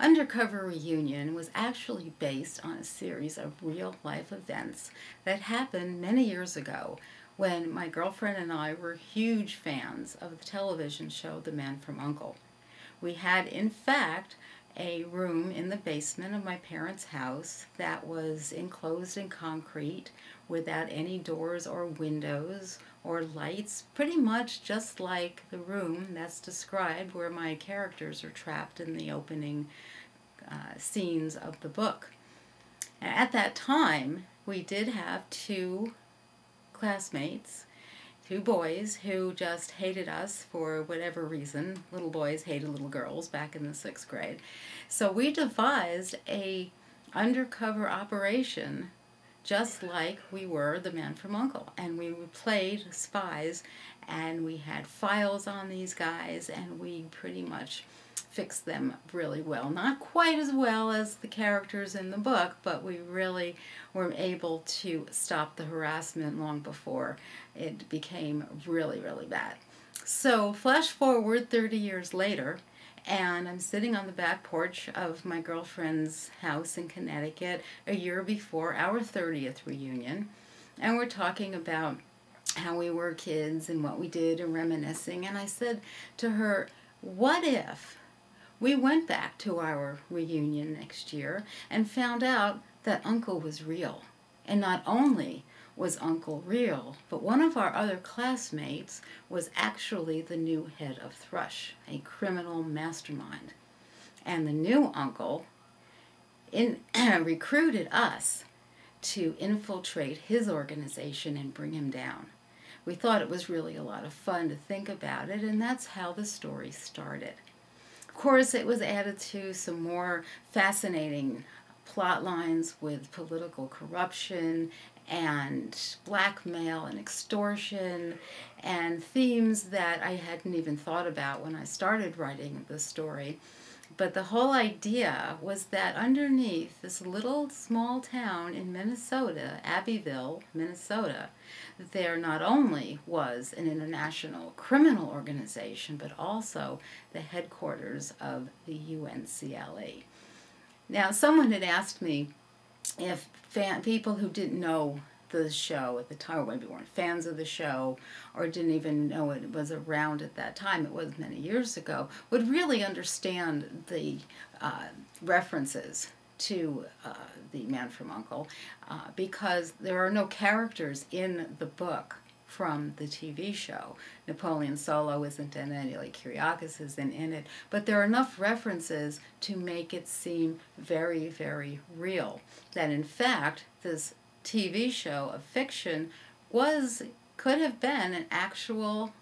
Undercover Reunion was actually based on a series of real-life events that happened many years ago when my girlfriend and I were huge fans of the television show The Man from U.N.C.L.E. We had, in fact, a room in the basement of my parents' house that was enclosed in concrete without any doors or windows or lights, pretty much just like the room that's described where my characters are trapped in the opening scenes of the book. At that time, we did have two classmates, two boys who just hated us for whatever reason. Little boys hated little girls back in the 6th grade. So we devised a undercover operation just like we were the Man from U.N.C.L.E. And we played spies, and we had files on these guys, and we pretty much fixed them really well. Not quite as well as the characters in the book, but we really were able to stop the harassment long before it became really, really bad. So flash forward 30 years later, and I'm sitting on the back porch of my girlfriend's house in Connecticut a year before our 30th reunion, and we're talking about how we were kids and what we did and reminiscing, and I said to her, what if we went back to our reunion next year and found out that Uncle was real? And not only was Uncle real, but one of our other classmates was actually the new head of Thrush, a criminal mastermind. And the new Uncle recruited us to infiltrate his organization and bring him down. We thought it was really a lot of fun to think about it, and that's how the story started. Of course, it was added to some more fascinating plot lines with political corruption and blackmail and extortion and themes that I hadn't even thought about when I started writing the story. But the whole idea was that underneath this little small town in Minnesota, Abbeville, Minnesota, there not only was an international criminal organization, but also the headquarters of the UNCLE. Now, someone had asked me if people who didn't know the show at the time, or maybe weren't fans of the show, or didn't even know it was around at that time, it was many years ago, would really understand the references to the Man from U.N.C.L.E. Because there are no characters in the book from the TV show. Napoleon Solo isn't in it, Eli Kyriakis isn't in it, but there are enough references to make it seem very, very real. That in fact, this TV show of fiction could have been an actual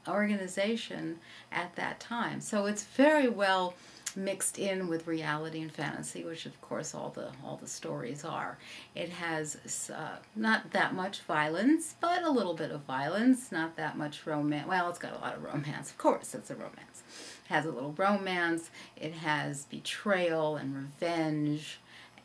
organization at that time. So it's very well mixed in with reality and fantasy, which of course all the stories are. It has not that much violence, but a little bit of violence, not that much romance. Well, it's got a lot of romance. Of course, it's a romance. It has a little romance. It has betrayal and revenge,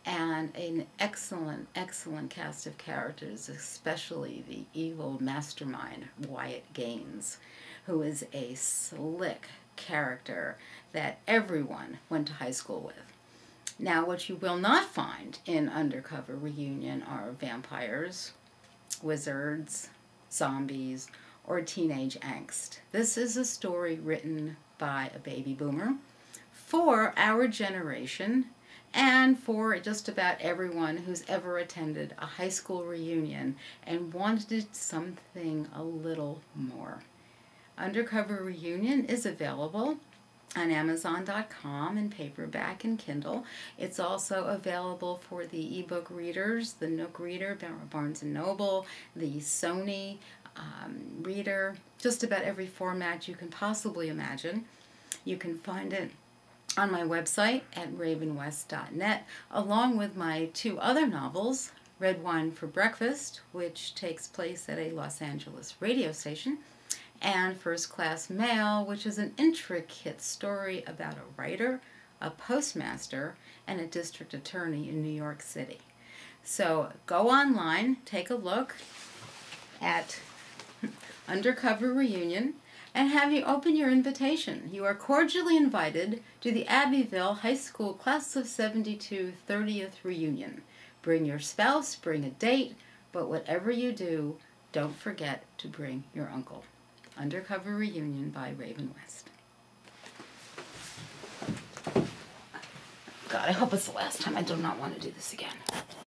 and an excellent, excellent cast of characters, especially the evil mastermind, Wyatt Gaines, who is a slick character that everyone went to high school with. Now, what you will not find in Undercover Reunion are vampires, wizards, zombies, or teenage angst. This is a story written by a baby boomer for our generation and for just about everyone who's ever attended a high school reunion and wanted something a little more. Undercover Reunion is available on Amazon.com in paperback and Kindle. It's also available for the ebook readers, the Nook Reader, Barnes & Noble, the Sony Reader, just about every format you can possibly imagine. You can find it on my website at ravenwest.net, along with my two other novels, Red Wine for Breakfast, which takes place at a Los Angeles radio station, and First Class Mail, which is an intricate story about a writer, a postmaster, and a district attorney in New York City. So go online, take a look at Undercover Reunion, and have you open your invitation. You are cordially invited to the Abbeville High School Class of 72 30th reunion. Bring your spouse, bring a date, but whatever you do, don't forget to bring your uncle. Undercover Reunion by Raven West. God, I hope it's the last time. I do not want to do this again.